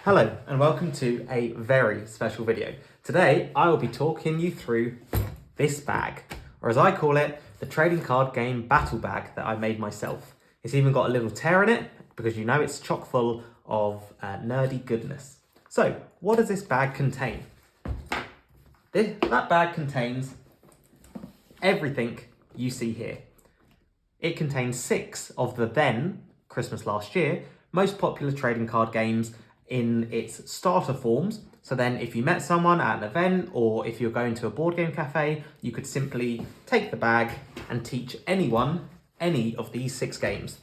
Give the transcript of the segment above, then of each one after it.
Hello and welcome to a very special video. Today I will be talking you through this bag, or as I call it, the trading card game battle bag that I made myself. It's even got a little tear in it because you know it's chock full of nerdy goodness. So what does this bag contain? That bag contains everything you see here. It contains 6 of the then, Christmas last year, most popular trading card games in its starter forms. So then if you met someone at an event or if you're going to a board game cafe, you could simply take the bag and teach anyone any of these 6 games.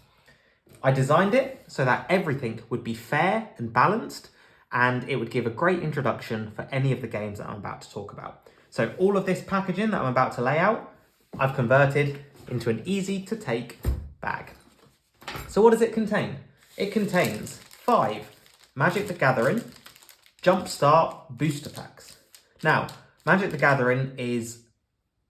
I designed it so that everything would be fair and balanced, and it would give a great introduction for any of the games that I'm about to talk about. So all of this packaging that I'm about to lay out, I've converted into an easy to take bag. So what does it contain? It contains 5 Magic the Gathering Jumpstart booster packs. Now, Magic the Gathering is,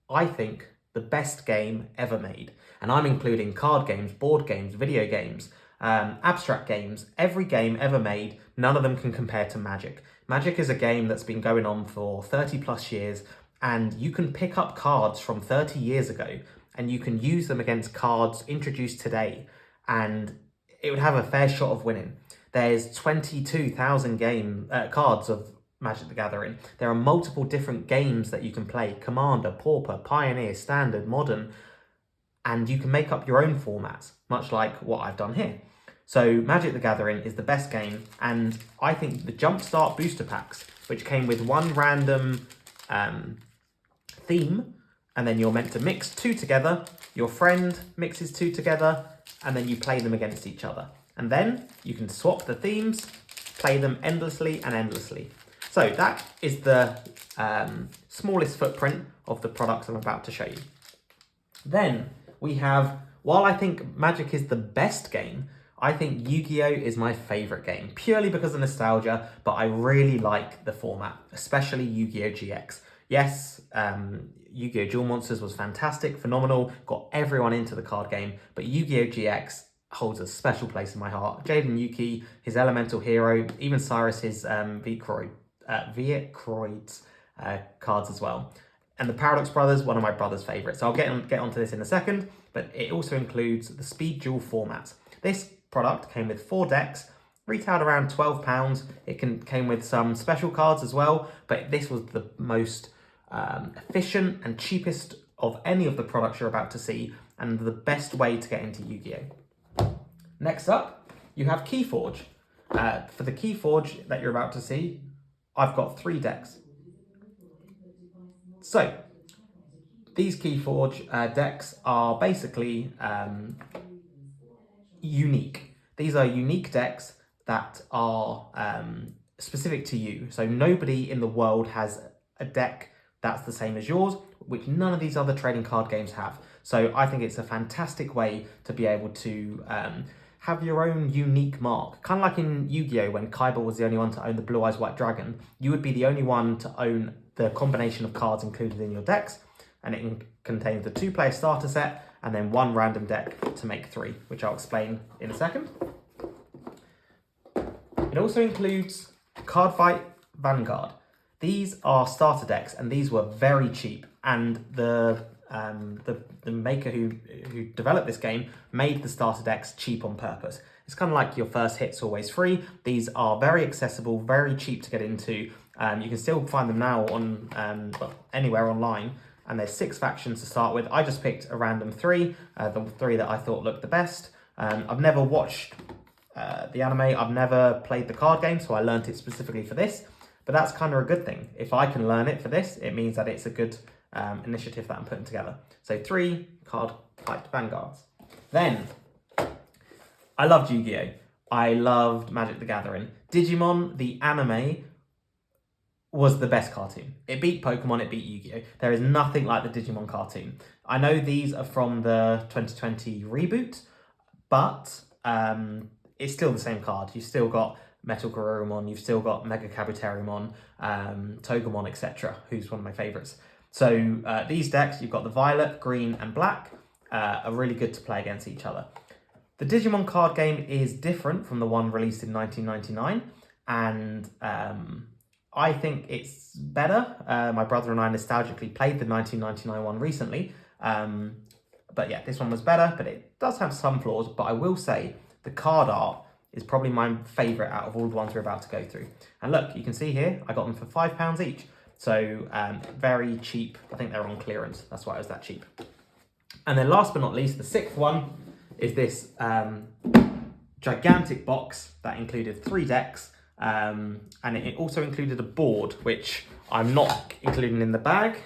I think, the best game ever made. And I'm including card games, board games, video games, abstract games, every game ever made. None of them can compare to Magic. Magic is a game that's been going on for 30 plus years, and you can pick up cards from 30 years ago and you can use them against cards introduced today, and it would have a fair shot of winning. There's 22,000 cards of Magic the Gathering. There are multiple different games that you can play: Commander, Pauper, Pioneer, Standard, Modern, and you can make up your own formats, much like what I've done here. So Magic the Gathering is the best game, and I think the Jumpstart booster packs, which came with one random theme, and then you're meant to mix 2 together, your friend mixes 2 together, and then you play them against each other. And then you can swap the themes, play them endlessly and endlessly. So that is the smallest footprint of the products I'm about to show you. Then we have, while I think Magic is the best game, I think Yu-Gi-Oh! Is my favourite game, purely because of nostalgia, but I really like the format, especially Yu-Gi-Oh! GX. Yes, Yu-Gi-Oh! Duel Monsters was fantastic, phenomenal, got everyone into the card game, but Yu-Gi-Oh! GX holds a special place in my heart. Jaden Yuki, his Elemental Hero, even Cyrus, his Viet-Croyd's cards as well. And the Paradox Brothers, one of my brother's favourites. So I'll get onto this in a second, but it also includes the Speed Duel format. This product came with 4 decks, retailed around £12. It came with some special cards as well, but this was the most efficient and cheapest of any of the products you're about to see, and the best way to get into Yu-Gi-Oh! Next up, you have Keyforge. For the Keyforge that you're about to see, I've got 3 decks. So, these Keyforge decks are basically unique. These are unique decks that are specific to you. So nobody in the world has a deck that's the same as yours, which none of these other trading card games have. So I think it's a fantastic way to be able to have your own unique mark. Kind of like in Yu-Gi-Oh! When Kaiba was the only one to own the Blue Eyes White Dragon, you would be the only one to own the combination of cards included in your decks, and it contains the 2-player starter set and then 1 random deck to make 3, which I'll explain in a second. It also includes Cardfight, Vanguard. These are starter decks, and these were very cheap, and the maker who developed this game made the starter decks cheap on purpose. It's kind of like your first hit's always free. These are very accessible, very cheap to get into. You can still find them now on anywhere online, and there's 6 factions to start with. I just picked a random 3, the 3 that I thought looked the best. I've never watched the anime, I've never played the card game, so I learned it specifically for this, but that's kind of a good thing. If I can learn it for this, it means that it's a good initiative that I'm putting together. So 3 Cardfight Vanguards. Then, I loved Yu-Gi-Oh! I loved Magic the Gathering. Digimon, the anime, was the best cartoon. It beat Pokemon, it beat Yu-Gi-Oh! There is nothing like the Digimon cartoon. I know these are from the 2020 reboot, but it's still the same card. You've still got Metal Garurumon, you've still got Mega Kabuterimon, Togemon, etc., who's one of my favourites. So these decks, you've got the violet, green and black, are really good to play against each other. The Digimon card game is different from the one released in 1999. and I think it's better. My brother and I nostalgically played the 1999 one recently, but yeah, this one was better, but it does have some flaws. But I will say the card art is probably my favourite out of all the ones we're about to go through. And look, you can see here, I got them for £5 each. So very cheap. I think they're on clearance. That's why it was that cheap. And then last but not least, the sixth one is this gigantic box that included 3 decks. And it also included a board, which I'm not including in the bag.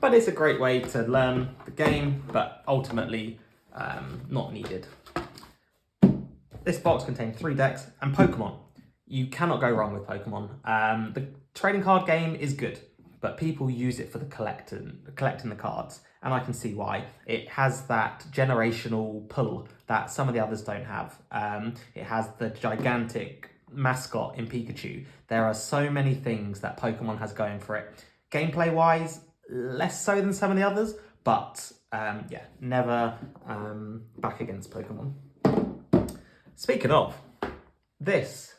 But it's a great way to learn the game, but ultimately not needed. This box contains 3 decks and Pokémon. You cannot go wrong with Pokémon. The trading card game is good, but people use it for the collecting the cards, and I can see why. It has that generational pull that some of the others don't have. It has the gigantic mascot in Pikachu. There are so many things that Pokemon has going for it. Gameplay-wise, less so than some of the others, but yeah, never back against Pokemon. Speaking of, this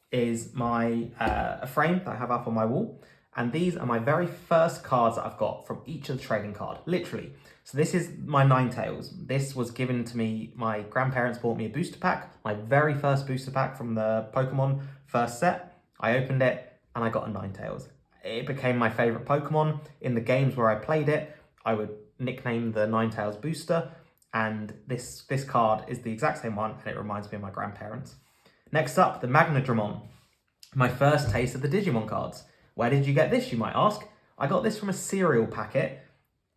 is my a frame that I have up on my wall, and these are my very first cards that I've got from each of the trading card, literally. So this is my Ninetales. This was given to me, my grandparents bought me a booster pack, my very first booster pack from the Pokemon first set. I opened it and I got a Ninetales. It became my favourite Pokemon. In the games where I played it, I would nickname the Ninetales booster, and this card is the exact same one, and it reminds me of my grandparents. Next up, the Magnadramon. My first taste of the Digimon cards. Where did you get this, you might ask? I got this from a cereal packet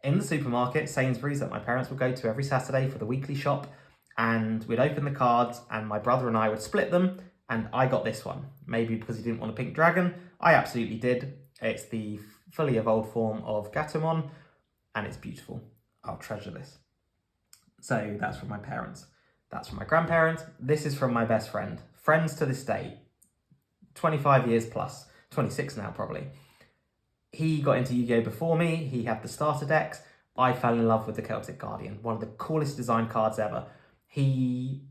in the supermarket, Sainsbury's, that my parents would go to every Saturday for the weekly shop, and we'd open the cards and my brother and I would split them, and I got this one. Maybe because he didn't want a pink dragon. I absolutely did. It's the fully evolved form of Gatomon, and it's beautiful. I'll treasure this. So that's from my parents. That's from my grandparents. This is from my best friend. Friends to this day. 25 years plus. 26 now, probably. He got into Yu-Gi-Oh! Before me. He had the starter decks. I fell in love with the Celtic Guardian. One of the coolest design cards ever. He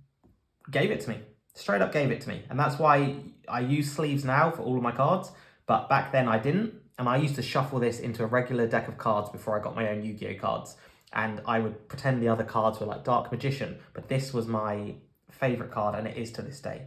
gave it to me. Straight up gave it to me. And that's why I use sleeves now for all of my cards. But back then I didn't. And I used to shuffle this into a regular deck of cards before I got my own Yu-Gi-Oh! Cards. And I would pretend the other cards were like Dark Magician. But this was my favourite card, and it is to this day.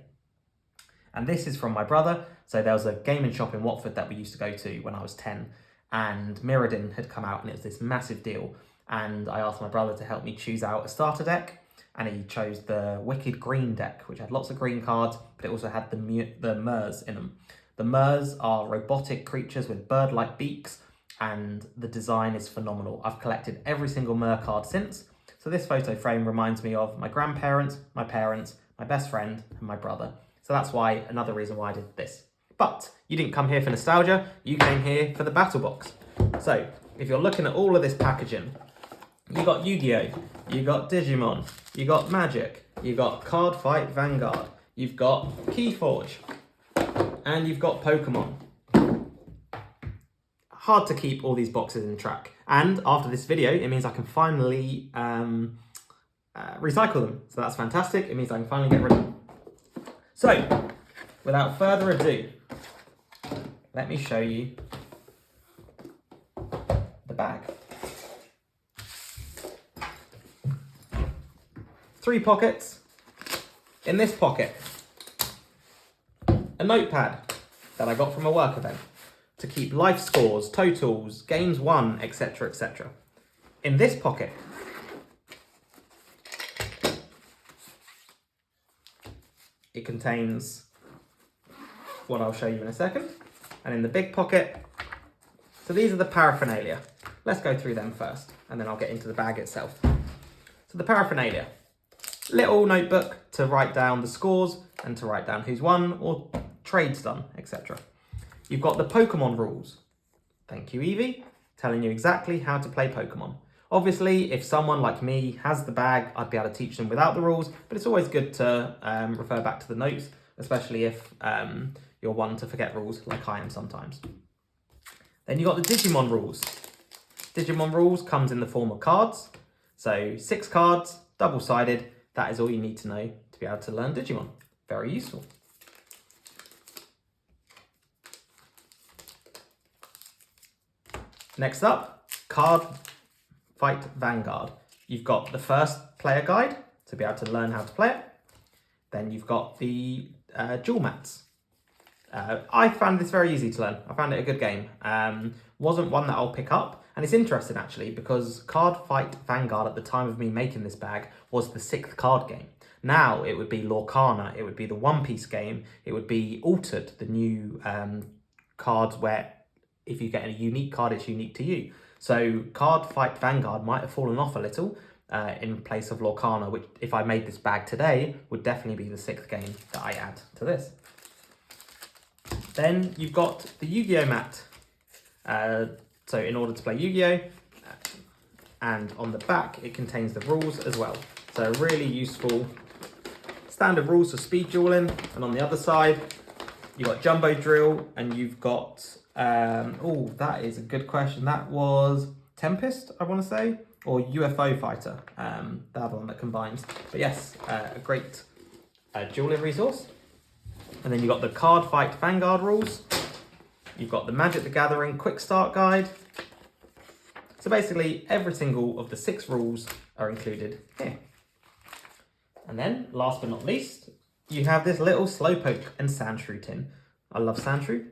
And this is from my brother. So there was a gaming shop in Watford that we used to go to when I was 10. And Mirrodin had come out, and it was this massive deal. And I asked my brother to help me choose out a starter deck. And he chose the Wicked Green deck, which had lots of green cards, but it also had the Murs in them. The Murs are robotic creatures with bird-like beaks, and the design is phenomenal. I've collected every single Mer card since. So this photo frame reminds me of my grandparents, my parents, my best friend, and my brother. So that's why, another reason why I did this. But you didn't come here for nostalgia, you came here for the battle box. So if you're looking at all of this packaging, you got Yu-Gi-Oh!, you got Digimon, you got Magic, you got Cardfight Vanguard, you've got Keyforge, and you've got Pokémon. Hard to keep all these boxes in track. And after this video, it means I can finally recycle them. So that's fantastic. It means I can finally get rid of them. So, without further ado, let me show you the bag. 3 pockets. In this pocket, a notepad that I got from a work event to keep life scores, totals, games won, etc, etc. In this pocket, it contains what I'll show you in a second. And in the big pocket, so these are the paraphernalia. Let's go through them first, and then I'll get into the bag itself. So the paraphernalia. Little notebook to write down the scores and to write down who's won or trades done, etc. You've got the Pokémon rules. Thank you, Evie, telling you exactly how to play Pokémon. Obviously, if someone like me has the bag, I'd be able to teach them without the rules, but it's always good to refer back to the notes, especially if you're one to forget rules, like I am sometimes. Then you've got the Digimon rules. Digimon rules comes in the form of cards. So 6 cards, double-sided. That is all you need to know to be able to learn Digimon. Very useful. Next up, Cardfight Vanguard. You've got the first player guide to be able to learn how to play it. Then you've got the duel mats. I found this very easy to learn. I found it a good game. Wasn't one that I'll pick up. And it's interesting actually because Cardfight Vanguard at the time of me making this bag was the 6th card game. Now it would be Lorcana, it would be the One Piece game, it would be Altered, the new cards where if you get a unique card, it's unique to you. So Cardfight Vanguard might have fallen off a little in place of Lorcana, which if I made this bag today, would definitely be the 6th game that I add to this. Then you've got the Yu-Gi-Oh mat. So in order to play Yu-Gi-Oh, and on the back, it contains the rules as well. So really useful standard rules for speed dueling. And on the other side, you've got Jumbo Drill, and you've got, oh, that is a good question. That was Tempest, I want to say, or UFO Fighter, the other one that combines. But yes, a great dueling resource. And then you've got the Cardfight Vanguard rules. You've got the Magic the Gathering Quick Start Guide. So basically, every single of the 6 rules are included here. And then, last but not least, you have this little Slowpoke and Sandshrew tin. I love Sandshrew.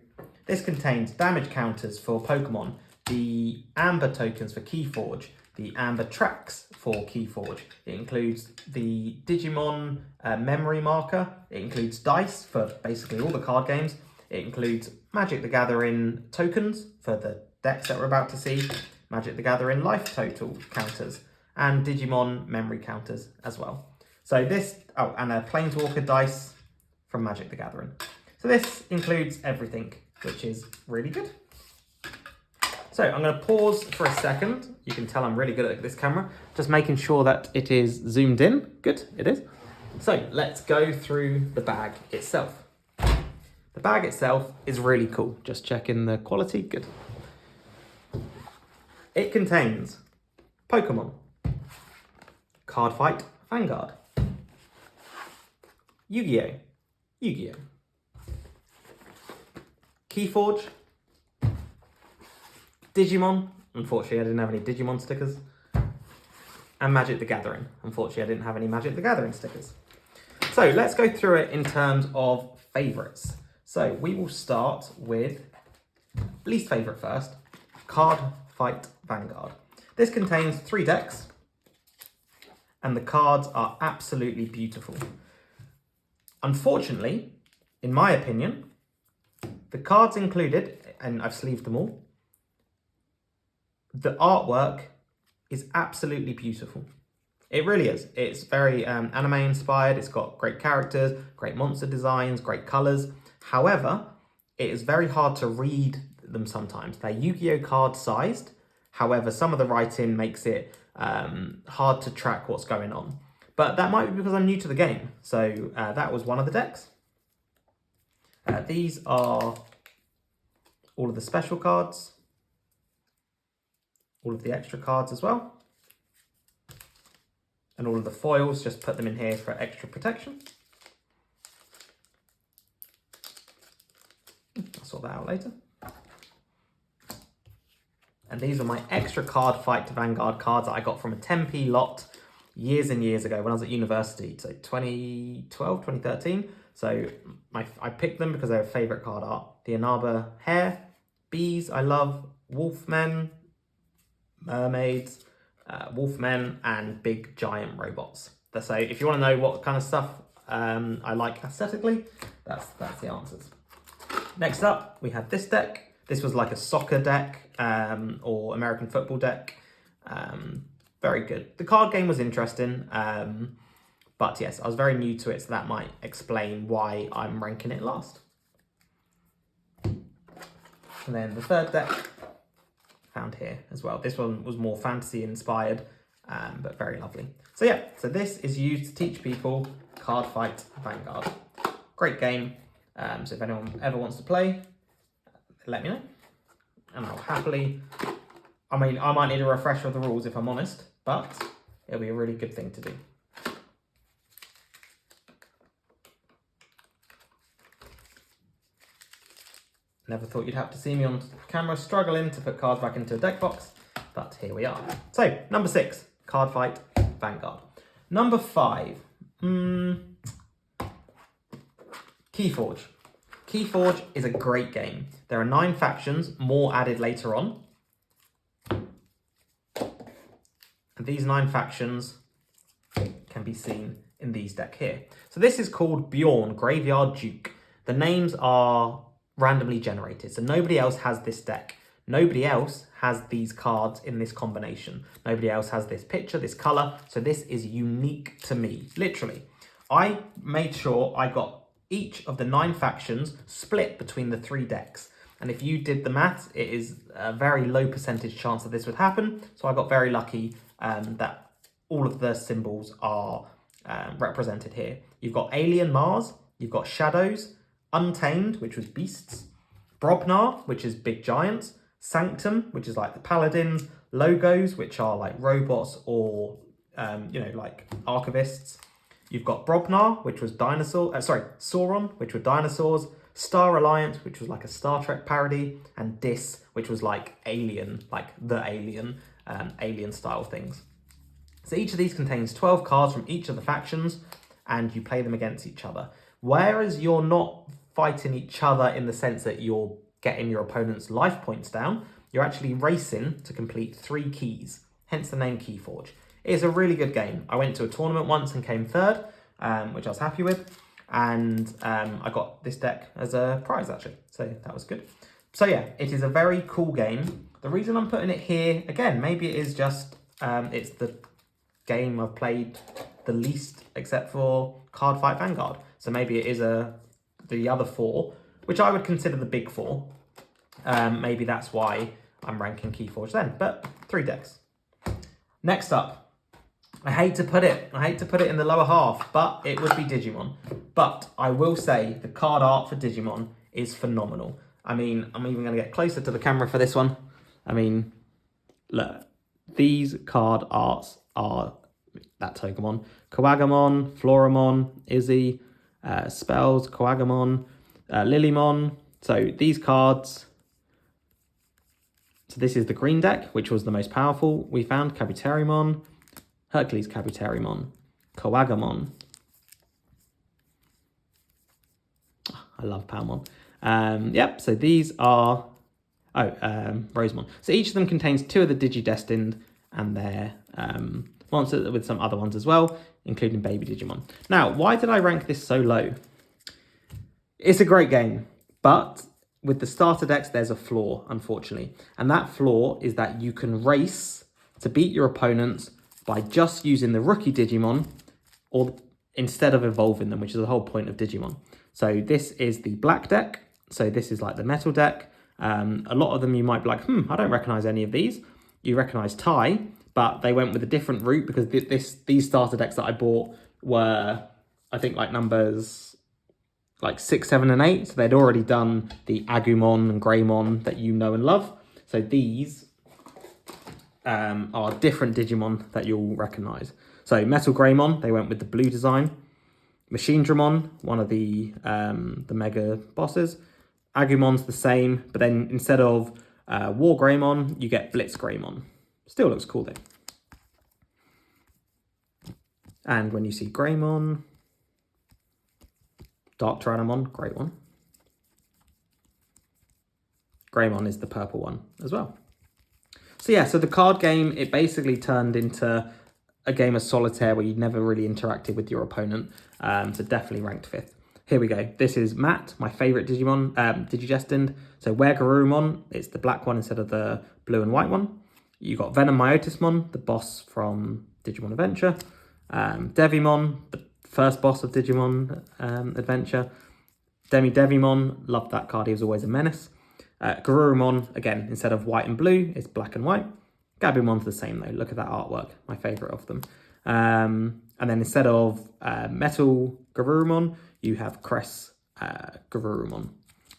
This contains damage counters for Pokemon, the Amber tokens for Keyforge, the Amber tracks for Keyforge. It includes the Digimon memory marker. It includes dice for basically all the card games. It includes Magic the Gathering tokens for the decks that we're about to see, Magic the Gathering life total counters, and Digimon memory counters as well. So this, oh, and a Planeswalker dice from Magic the Gathering. So this includes everything, which is really good. So I'm going to pause for a second. You can tell I'm really good at this camera. Just making sure that it is zoomed in. Good, it is. So let's go through the bag itself. The bag itself is really cool. Just checking the quality. Good. It contains Pokemon, Cardfight Vanguard, Yu-Gi-Oh, Yu-Gi-Oh, Keyforge, Digimon. Unfortunately, I didn't have any Digimon stickers. And Magic the Gathering. Unfortunately, I didn't have any Magic the Gathering stickers. So let's go through it in terms of favourites. So we will start with least favourite first, Cardfight Vanguard. This contains 3 decks, and the cards are absolutely beautiful. Unfortunately, in my opinion, the cards included, and I've sleeved them all, the artwork is absolutely beautiful. It really is. It's very anime inspired. It's got great characters, great monster designs, great colours. However, it is very hard to read them sometimes. They're Yu-Gi-Oh card sized. However, some of the writing makes it hard to track what's going on. But that might be because I'm new to the game. So that was one of the decks. These are all of the special cards. All of the extra cards as well. And all of the foils, just put them in here for extra protection. I'll sort that out later. And these are my extra Cardfight Vanguard cards that I got from a 10p lot years and years ago when I was at university, so 2012, 2013. So I picked them because they're a favourite card art. The Inaba Hare, Bees, I love, Wolfmen, Mermaids, Wolfmen, and big giant robots. So if you want to know what kind of stuff I like aesthetically, that's the answers. Next up, we have this deck. This was like a soccer deck or American football deck. Very good. The card game was interesting, but yes, I was very new to it, so that might explain why I'm ranking it last. And then the third deck, found here as well. This one was more fantasy inspired, but very lovely. So yeah, so this is used to teach people Cardfight Vanguard. Great game. So if anyone ever wants to play, let me know. And I'll happily, I mean, I might need a refresher of the rules if I'm honest, but it'll be a really good thing to do. Never thought you'd have to see me on camera struggling to put cards back into a deck box, but here we are. So, number 6, Cardfight, Vanguard. Number 5, Keyforge. Keyforge is a great game. There are 9 factions, more added later on. And these 9 factions can be seen in these decks here. So this is called Bjorn, Graveyard Duke. The names are randomly generated, so nobody else has this deck. Nobody else has these cards in this combination. Nobody else has this picture, this color, so this is unique to me, literally. I made sure I got each of the 9 factions split between the 3 decks. And if you did the maths, it is a very low percentage chance that this would happen. So I got very lucky that all of the symbols are represented here. You've got Alien Mars, you've got Shadows, Untamed, which was beasts, Brobnar, which is big giants, Sanctum, which is like the paladins, Logos, which are like robots or, like archivists. You've got Brobnar, which was Sauron, which were dinosaurs, Star Alliance, which was like a Star Trek parody, and Dis, which was like Alien, like the Alien, Alien style things. So each of these contains 12 cards from each of the factions, and you play them against each other. Whereas you're not fighting each other in the sense that you're getting your opponent's life points down, you're actually racing to complete 3 keys, hence the name Keyforge. It is a really good game. I went to a tournament once and came 3rd, which I was happy with, and I got this deck as a prize actually, so that was good. So yeah, it is a very cool game. The reason I'm putting it here, again, maybe it is just, it's the game I've played the least except for Cardfight Vanguard. So maybe it is the other 4, which I would consider the big 4. Maybe that's why I'm ranking Keyforge then, but 3 decks. Next up, I hate to put it in the lower half, but it would be Digimon. But I will say the card art for Digimon is phenomenal. I mean, I'm even going to get closer to the camera for this one. I mean, look, these card arts are that Pokémon, Koagamon, Floramon, Izzy, Spells, Koagamon, Lilymon. So these cards, so this is the green deck, which was the most powerful. We found Kabuterimon, Hercules Kabuterimon, Koagamon. I love Palmon. Yep, so these are, Rosemon. So each of them contains 2 of the Digidestined and their monsters with some other ones as well, including Baby Digimon. Now, why did I rank this so low? It's a great game, but with the starter decks, there's a flaw, unfortunately. And that flaw is that you can race to beat your opponents by just using the rookie Digimon or instead of evolving them, which is the whole point of Digimon. So this is the black deck. So this is like the metal deck. A lot of them you might be like, I don't recognize any of these. You recognize Tai, but they went with a different route because these starter decks that I bought were, I think, like numbers like 6, 7, and 8. So they'd already done the Agumon and Greymon that you know and love. So these are different Digimon that you'll recognize. So Metal Greymon, they went with the blue design. Machine Dramon, one of the mega bosses. Agumon's the same, but then instead of War Greymon, you get Blitz Greymon. Still looks cool though. And when you see Greymon, Dark Tyrannomon, great one. Greymon is the purple one as well. So yeah, so the card game, it basically turned into a game of solitaire where you never really interacted with your opponent. So definitely ranked 5th. Here we go. This is Matt, my favourite Digimon, Digidestined. So Wergarurumon, it's the black one instead of the blue and white one. You got Venom Myotismon, the boss from Digimon Adventure. Devimon, the first boss of Digimon Adventure. Devimon, loved that card, he was always a menace. Garurumon, again, instead of white and blue, it's black and white. Gabumon's the same though, look at that artwork, my favourite of them. And then instead of Metal Garurumon, you have Cress Garurumon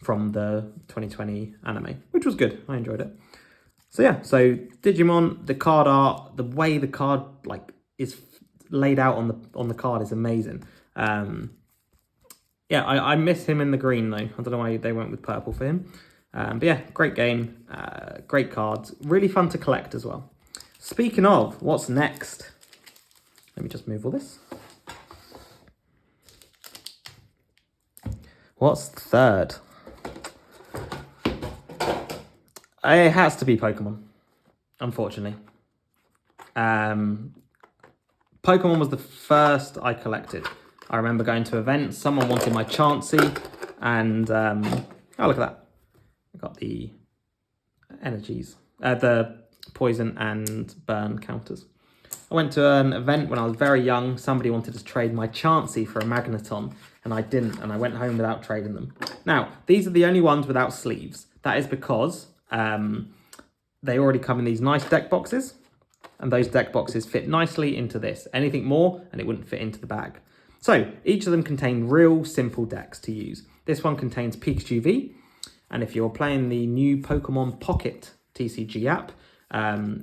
from the 2020 anime, which was good, I enjoyed it. So yeah, so Digimon, the card art, the way the card like is laid out on the card is amazing. Yeah, I miss him in the green though. I don't know why they went with purple for him. But yeah, great game, great cards, really fun to collect as well. Speaking of, what's next? Let me just move all this. What's third? It has to be Pokemon, unfortunately. Pokemon was the first I collected. I remember going to events, someone wanted my Chansey, and oh, look at that. I got the energies, the poison and burn counters. I went to an event when I was very young. Somebody wanted to trade my Chansey for a Magneton, and I didn't, and I went home without trading them. Now, these are the only ones without sleeves. That is because they already come in these nice deck boxes, and those deck boxes fit nicely into this. Anything more, and it wouldn't fit into the bag. So, each of them contain real simple decks to use. This one contains Pikachu V, and if you're playing the new Pokemon Pocket TCG app,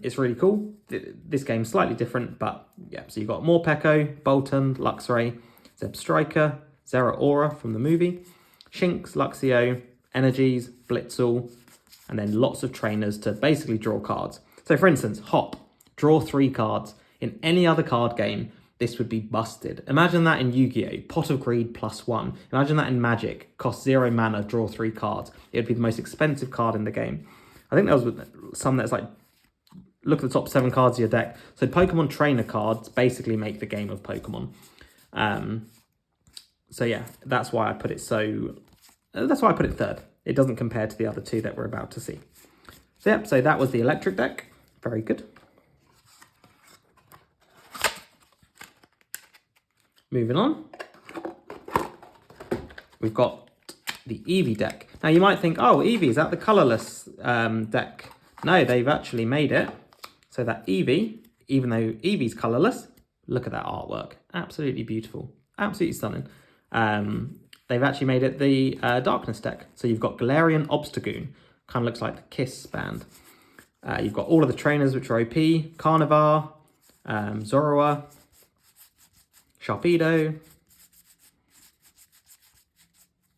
it's really cool. This game's slightly different, but yeah. So you've got Morpeko, Bolton, Luxray, Zebstrika, Zeraora from the movie, Shinx, Luxio, Energies, Blitzel, and then lots of trainers to basically draw cards. So for instance, Hop, draw 3 cards. In any other card game, this would be busted. Imagine that in Yu-Gi-Oh! Pot of Greed +1. Imagine that in Magic, cost 0 mana, draw 3 cards. It would be the most expensive card in the game. I think there was some that's like, look at the top 7 cards of your deck. So Pokemon trainer cards basically make the game of Pokemon. So yeah, that's why I put it third. It doesn't compare to the other 2 that we're about to see. So yep, so that was the electric deck. Very good. Moving on. We've got the Eevee deck. Now you might think, oh, Eevee, is that the colourless deck? No, they've actually made it so that Eevee, even though Eevee's colourless, look at that artwork. Absolutely beautiful. Absolutely stunning. They've actually made it the Darkness deck. So you've got Galarian Obstagoon. Kind of looks like the Kiss band. You've got all of the trainers, which are OP. Carnivar, Zorua, Sharpedo,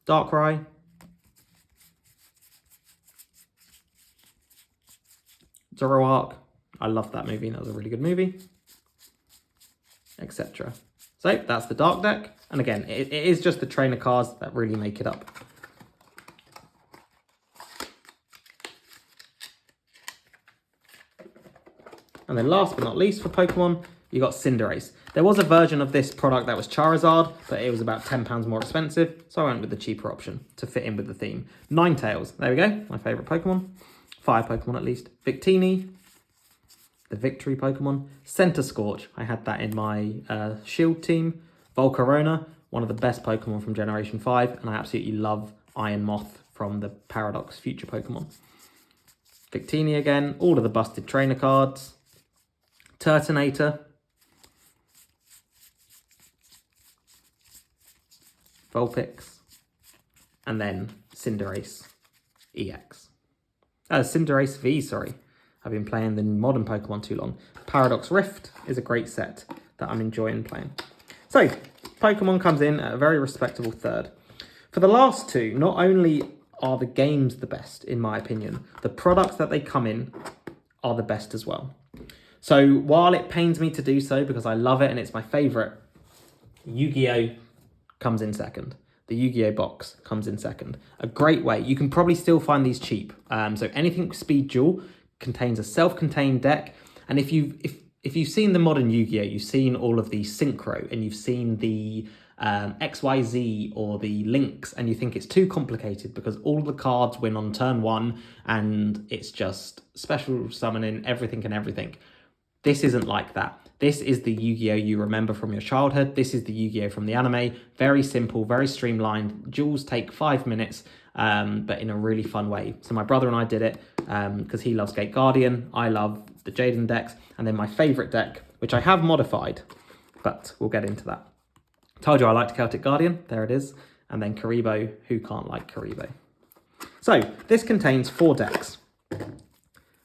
Darkrai, Zoroark. I loved that movie. That was a really good movie. Etc. So that's the Dark deck. And again, it is just the trainer cards that really make it up. And then last but not least for Pokemon, you got Cinderace. There was a version of this product that was Charizard, but it was about £10 more expensive, so I went with the cheaper option to fit in with the theme. Ninetales, there we go, my favourite Pokemon. Fire Pokemon at least. Victini, the Victory Pokemon. Centiskorch, I had that in my Shield team. Volcarona, one of the best Pokemon from Generation 5, and I absolutely love Iron Moth from the Paradox Future Pokemon. Victini again, all of the busted trainer cards. Turtonator, Vulpix, and then Cinderace EX. Cinderace V, sorry. I've been playing the modern Pokemon too long. Paradox Rift is a great set that I'm enjoying playing. So, Pokemon comes in at a very respectable third. For the last 2, not only are the games the best, in my opinion, the products that they come in are the best as well. So while it pains me to do so because I love it and it's my favourite, Yu-Gi-Oh! Comes in second. The Yu-Gi-Oh! Box comes in second. A great way. You can probably still find these cheap. So anything Speed Duel contains a self-contained deck. And if you've seen the modern Yu-Gi-Oh! You've seen all of the Synchro and you've seen the XYZ or the Links, and you think it's too complicated because all the cards win on turn 1 and it's just special summoning everything and everything. This isn't like that. This is the Yu-Gi-Oh! You remember from your childhood. This is the Yu-Gi-Oh! From the anime. Very simple, very streamlined. Duels take 5 minutes, but in a really fun way. So my brother and I did it because he loves Gate Guardian. I love the Jaden decks. And then my favourite deck, which I have modified, but we'll get into that. Told you I liked Celtic Guardian. There it is. And then Karibo. Who can't like Karibo? So this contains 4 decks.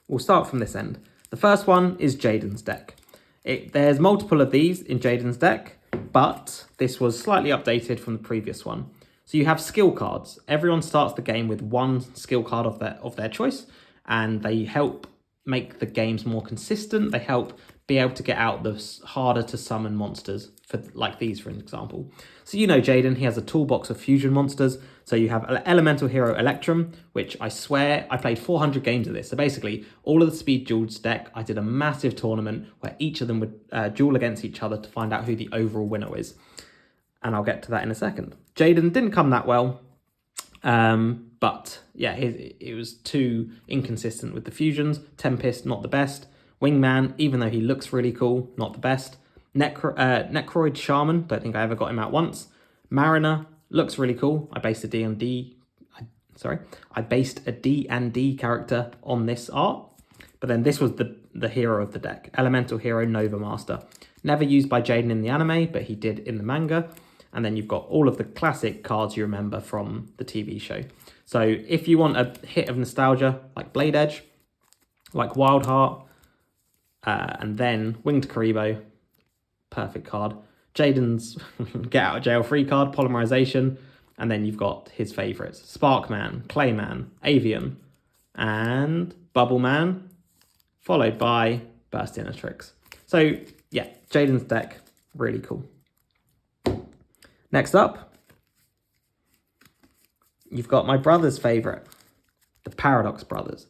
We'll start from this end. The first one is Jaden's deck. There's multiple of these in Jaden's deck, but this was slightly updated from the previous one. So you have skill cards. Everyone starts the game with one skill card of their choice, and they help make the games more consistent. They help be able to get out the harder to summon monsters, for like these, for example. So you know Jaden, he has a toolbox of fusion monsters. So you have Elemental Hero Electrum, which I swear I played 400 games of this. So basically, all of the Speed Duels deck, I did a massive tournament where each of them would duel against each other to find out who the overall winner is. And I'll get to that in a second. Jaden didn't come that well. But yeah, it was too inconsistent with the fusions. Tempest, not the best. Wingman, even though he looks really cool, not the best. Necroid Shaman, don't think I ever got him out once. Mariner, looks really cool. I based a D&D character on this art. But then this was the hero of the deck. Elemental Hero Nova Master. Never used by Jaden in the anime, but he did in the manga. And then you've got all of the classic cards you remember from the TV show. So if you want a hit of nostalgia, like Blade Edge, like Wildheart, and then Winged Karibo, perfect card. Jaden's Get Out of Jail Free card, Polymerization, and then you've got his favourites, Sparkman, Clayman, Avian, and Bubbleman, followed by Burst Tricks. So yeah, Jaden's deck, really cool. Next up, you've got my brother's favourite, the Paradox Brothers.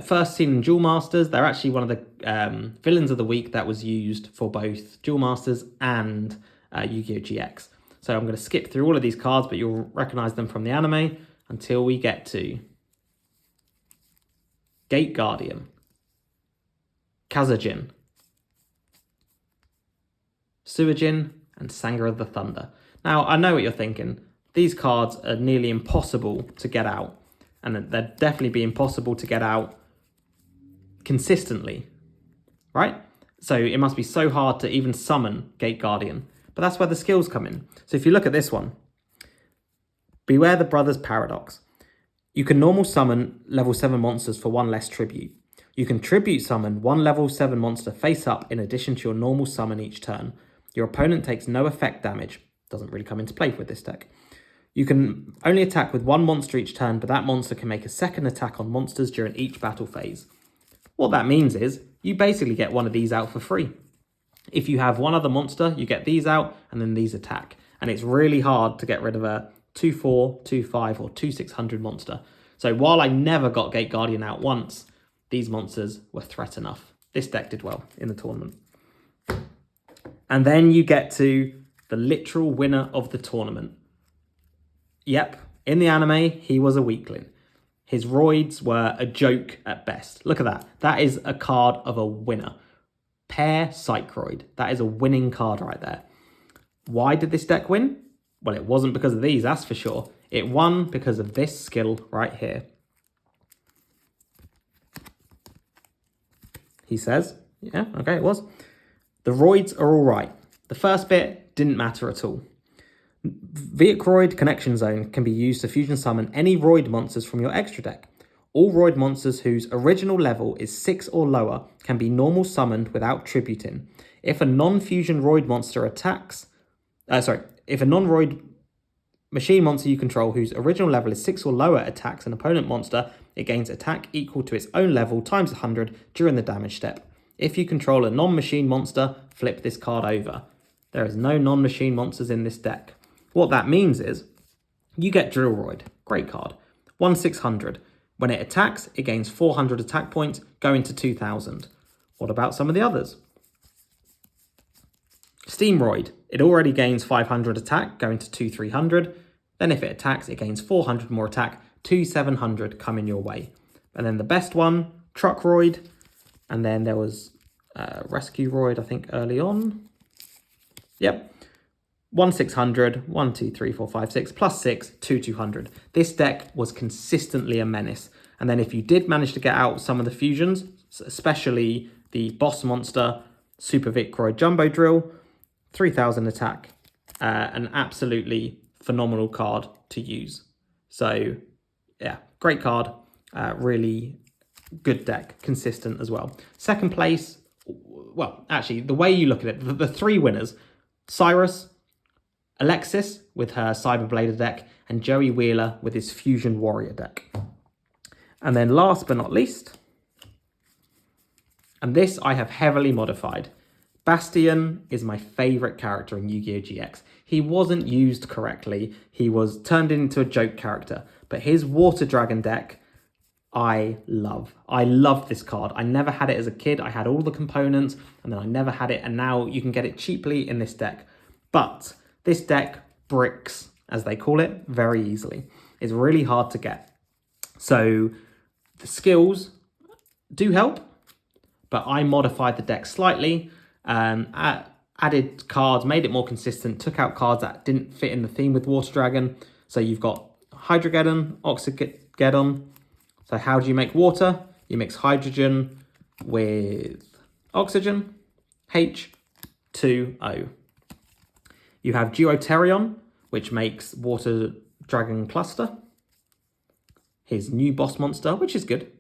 First seen in Duel Masters. They're actually one of the villains of the week that was used for both Duel Masters and Yu-Gi-Oh! GX. So I'm going to skip through all of these cards, but you'll recognise them from the anime until we get to Gate Guardian, Kazajin, Suijin, and Sanger of the Thunder. Now, I know what you're thinking. These cards are nearly impossible to get out, and they'd definitely be impossible to get out consistently, right? So it must be so hard to even summon Gate Guardian. But that's where the skills come in. So if you look at this one, Beware the Brothers Paradox. You can normal summon level 7 monsters for 1 less tribute. You can tribute summon 1 level 7 monster face up in addition to your normal summon each turn. Your opponent takes no effect damage. Doesn't really come into play with this deck. You can only attack with 1 monster each turn, but that monster can make a second attack on monsters during each battle phase. What that means is, you basically get one of these out for free. If you have one other monster, you get these out, and then these attack. And it's really hard to get rid of a 2/4, 2/5, or 2/600 monster. So while I never got Gate Guardian out once, these monsters were threat enough. This deck did well in the tournament. And then you get to the literal winner of the tournament. Yep, in the anime, he was a weakling. His roids were a joke at best. Look at that. That is a card of a winner. Pair Psychroid. That is a winning card right there. Why did this deck win? Well, it wasn't because of these, that's for sure. It won because of this skill right here. He says, yeah, okay, it was. The roids are all right. The first bit didn't matter at all. Viacroid Connection Zone can be used to fusion summon any Roid monsters from your extra deck. All Roid monsters whose original level is 6 or lower can be normal summoned without tributing. If a non-fusion Roid monster attacks... if a non-Roid machine monster you control whose original level is 6 or lower attacks an opponent monster, it gains attack equal to its own level times 100 during the damage step. If you control a non-machine monster, flip this card over. There is no non-machine monsters in this deck. What that means is, you get Drillroid, great card, 1/600. When it attacks, it gains 400 attack points, going to 2000. What about some of the others? Steamroid, it already gains 500 attack, going to 2,300. Then if it attacks, it gains 400 more attack, 2,700 coming your way. And then the best one, Truckroid, and then there was Rescue Roid, I think, early on. Yep. 1/600, 1, 2, 3, 4, 5, 6, plus 6, 2,200. This deck was consistently a menace. And then if you did manage to get out some of the fusions, especially the boss monster, Super Vicroid Jumbo Drill, 3,000 attack, an absolutely phenomenal card to use. So yeah, great card, really good deck, consistent as well. Second place, well, actually, the way you look at it, the 3 winners, Cyrus, Alexis with her Cyberblader deck, and Joey Wheeler with his Fusion Warrior deck. And then last but not least, and this I have heavily modified, Bastion is my favourite character in Yu-Gi-Oh! GX. He wasn't used correctly, he was turned into a joke character, but his Water Dragon deck, I love. I love this card. I never had it as a kid, I had all the components, and then I never had it, and now you can get it cheaply in this deck. But this deck bricks, as they call it, very easily. It's really hard to get. So the skills do help, but I modified the deck slightly, added cards, made it more consistent, took out cards that didn't fit in the theme with Water Dragon. So you've got Hydrogeddon, Oxygeddon. So how do you make water? You mix hydrogen with oxygen, H2O. You have Duoterion, which makes Water Dragon Cluster, his new boss monster, which is good.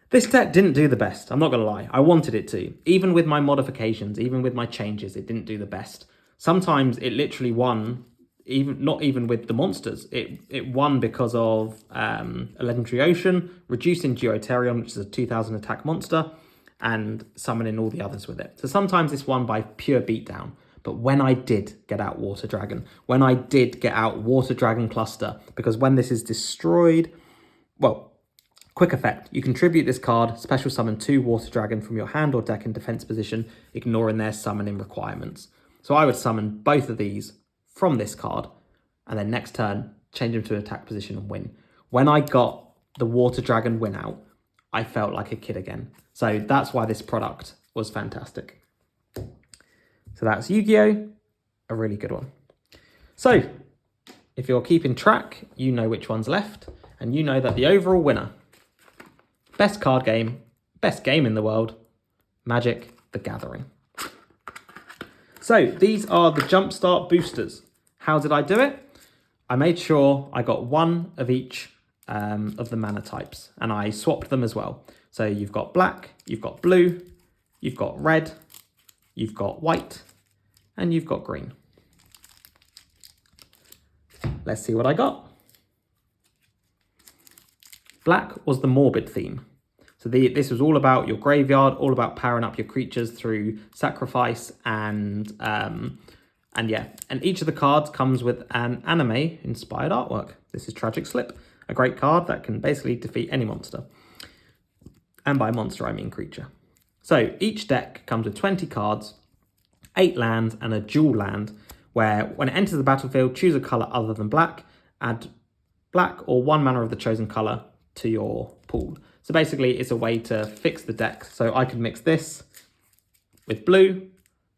This deck didn't do the best, I'm not going to lie. I wanted it to. Even with my modifications, even with my changes, it didn't do the best. Sometimes it literally won, not even with the monsters. It won because of a Legendary Ocean, reducing Duoterion, which is a 2000 attack monster, and summoning all the others with it. So sometimes this won by pure beatdown. But when I did get out Water Dragon, when I did get out Water Dragon Cluster, because when this is destroyed, well, quick effect, you contribute this card, special summon 2 Water Dragon from your hand or deck in defense position, ignoring their summoning requirements. So I would summon both of these from this card, and then next turn, change them to attack position and win. When I got the Water Dragon win out, I felt like a kid again. So that's why this product was fantastic. So that's Yu-Gi-Oh! A really good one. So, if you're keeping track, you know which one's left, and you know that the overall winner, best card game, best game in the world, Magic the Gathering. So, these are the Jumpstart boosters. How did I do it? I made sure I got one of each of the mana types, and I swapped them as well. So you've got black, you've got blue, you've got red, you've got white, and you've got green. Let's see what I got. Black was the morbid theme. So this was all about your graveyard, all about powering up your creatures through sacrifice, and yeah. And each of the cards comes with an anime-inspired artwork. This is Tragic Slip, a great card that can basically defeat any monster. And by monster, I mean creature. So each deck comes with 20 cards, 8 lands, and a dual land, where when it enters the battlefield, choose a colour other than black, add black or 1 mana of the chosen colour to your pool. So basically, it's a way to fix the deck. So I could mix this with blue,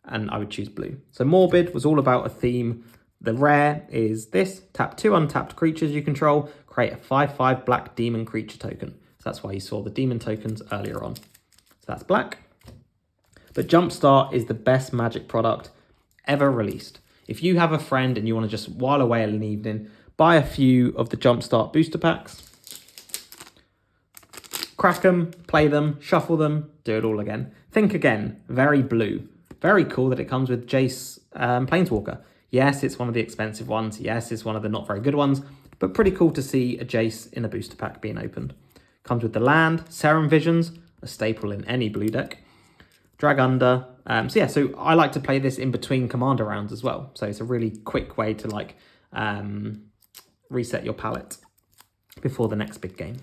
and I would choose blue. So Morbid was all about a theme. The rare is this: tap 2 untapped creatures you control, create a 5/5 black demon creature token. So that's why you saw the demon tokens earlier on. So that's black. But Jumpstart is the best Magic product ever released. If you have a friend and you want to just while away an evening, buy a few of the Jumpstart booster packs, crack them, play them, shuffle them, do it all again. Think again, very blue. Very cool that it comes with Jace Planeswalker. Yes, it's one of the expensive ones. Yes, it's one of the not very good ones, but pretty cool to see a Jace in a booster pack being opened. Comes with the land, Serum Visions, a staple in any blue deck. Drag Under. So I like to play this in between commander rounds as well. So it's a really quick way to reset your palette before the next big game.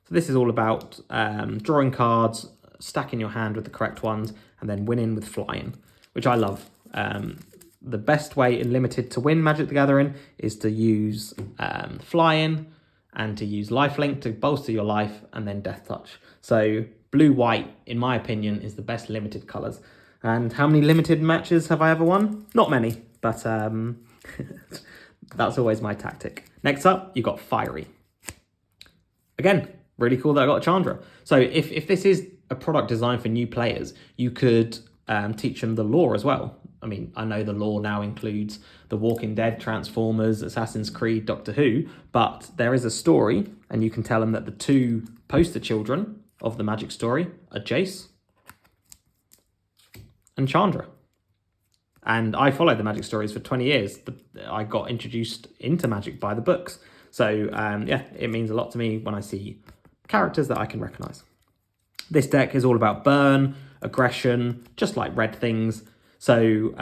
So this is all about drawing cards, stacking your hand with the correct ones, and then winning with flying, which I love. The best way in Limited to win Magic the Gathering is to use flying and to use lifelink to bolster your life, and then Death Touch. So blue-white, in my opinion, is the best Limited colours. And how many Limited matches have I ever won? Not many, but that's always my tactic. Next up, you've got Fiery. Again, really cool that I got a Chandra. So if this is a product designed for new players, you could teach them the lore as well. I mean, I know the lore now includes The Walking Dead, Transformers, Assassin's Creed, Doctor Who, but there is a story, and you can tell them that the 2 poster children of the Magic story are Jace and Chandra. And I followed the Magic stories for 20 years. I got introduced into Magic by the books. So yeah, it means a lot to me when I see characters that I can recognise. This deck is all about burn, aggression, just like red things. So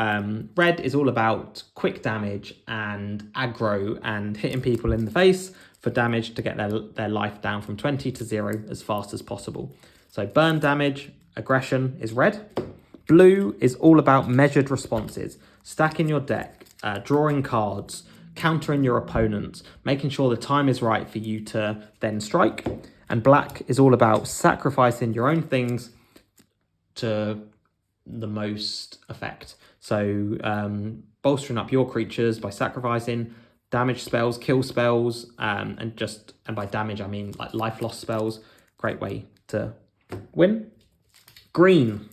red is all about quick damage and aggro and hitting people in the face for damage to get their life down from 20 to 0 as fast as possible. So burn damage, aggression is red. Blue is all about measured responses, stacking your deck, drawing cards, countering your opponents, making sure the time is right for you to then strike. And black is all about sacrificing your own things to the most effect. So bolstering up your creatures by sacrificing damage spells, kill spells, and by damage I mean like life loss spells. Great way to win. Green.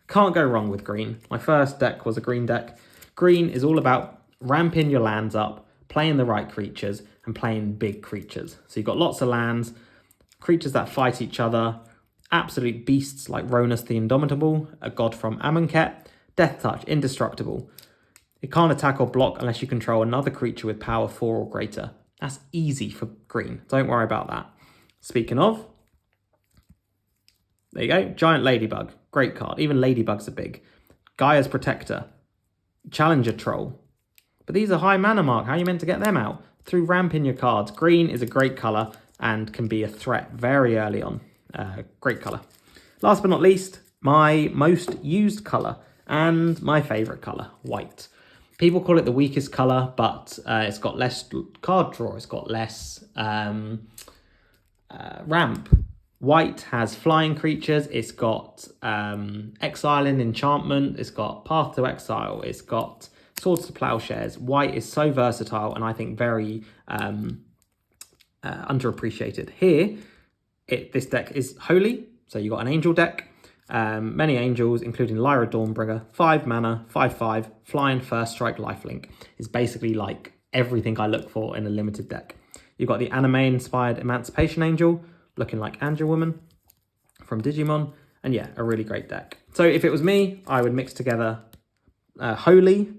Can't go wrong with green. My first deck was a green deck. Green is all about ramping your lands up, playing the right creatures, and playing big creatures. So you've got lots of lands, creatures that fight each other, absolute beasts like Ronus the Indomitable, a god from Amonkhet, Death Touch, indestructible. It can't attack or block unless you control another creature with power 4 or greater. That's easy for green. Don't worry about that. Speaking of, there you go, Giant Ladybug. Great card. Even ladybugs are big. Gaia's Protector. Challenger Troll. But these are high mana mark. How are you meant to get them out? Through ramping your cards. Green is a great colour and can be a threat very early on. Great colour. Last but not least, my most used colour and my favourite colour, white. People call it the weakest colour, but it's got less card draw. It's got less ramp. White has flying creatures. It's got exile and enchantment. It's got path to exile. It's got swords to plowshares. White is so versatile and I think very underappreciated. Here, this deck is holy. So you got an angel deck. Many angels, including Lyra Dawnbringer, 5 mana, 5/5, flying, first strike, lifelink. Is basically like everything I look for in a limited deck. You've got the anime-inspired Emancipation Angel, looking like Angel Woman from Digimon. And yeah, a really great deck. So if it was me, I would mix together Holy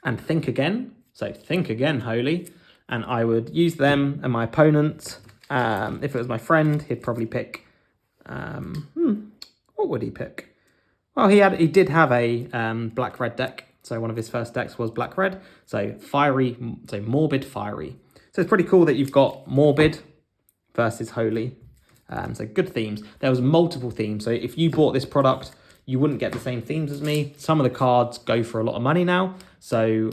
and Think Again. So Think Again, Holy. And I would use them and my opponent. If it was my friend, he'd probably pick... what would he pick? Well, he did have a black-red deck. So one of his first decks was black-red. So Morbid Fiery. So it's pretty cool that you've got Morbid versus Holy. So good themes. There was multiple themes. So if you bought this product, you wouldn't get the same themes as me. Some of the cards go for a lot of money now. So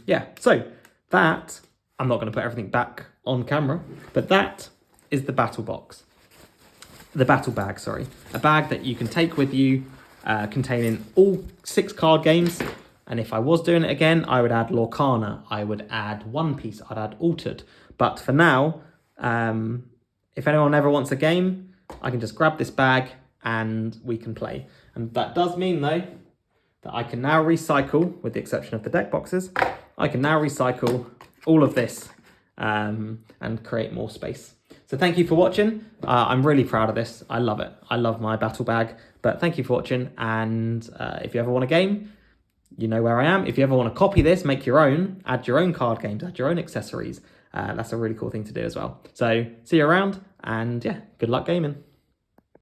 yeah, so that, I'm not going to put everything back on camera, but that is the battle box. The battle bag, sorry. A bag that you can take with you, containing all 6 card games. And if I was doing it again, I would add Lorcana. I would add One Piece. I'd add Altered. But for now, if anyone ever wants a game, I can just grab this bag and we can play. And that does mean, though, that I can now recycle, with the exception of the deck boxes, I can now recycle all of this and create more space. So thank you for watching. I'm really proud of this. I love it. I love my battle bag. But thank you for watching. And if you ever want a game, you know where I am. If you ever want to copy this, make your own, add your own card games, add your own accessories. That's a really cool thing to do as well. So see you around, and yeah, good luck gaming.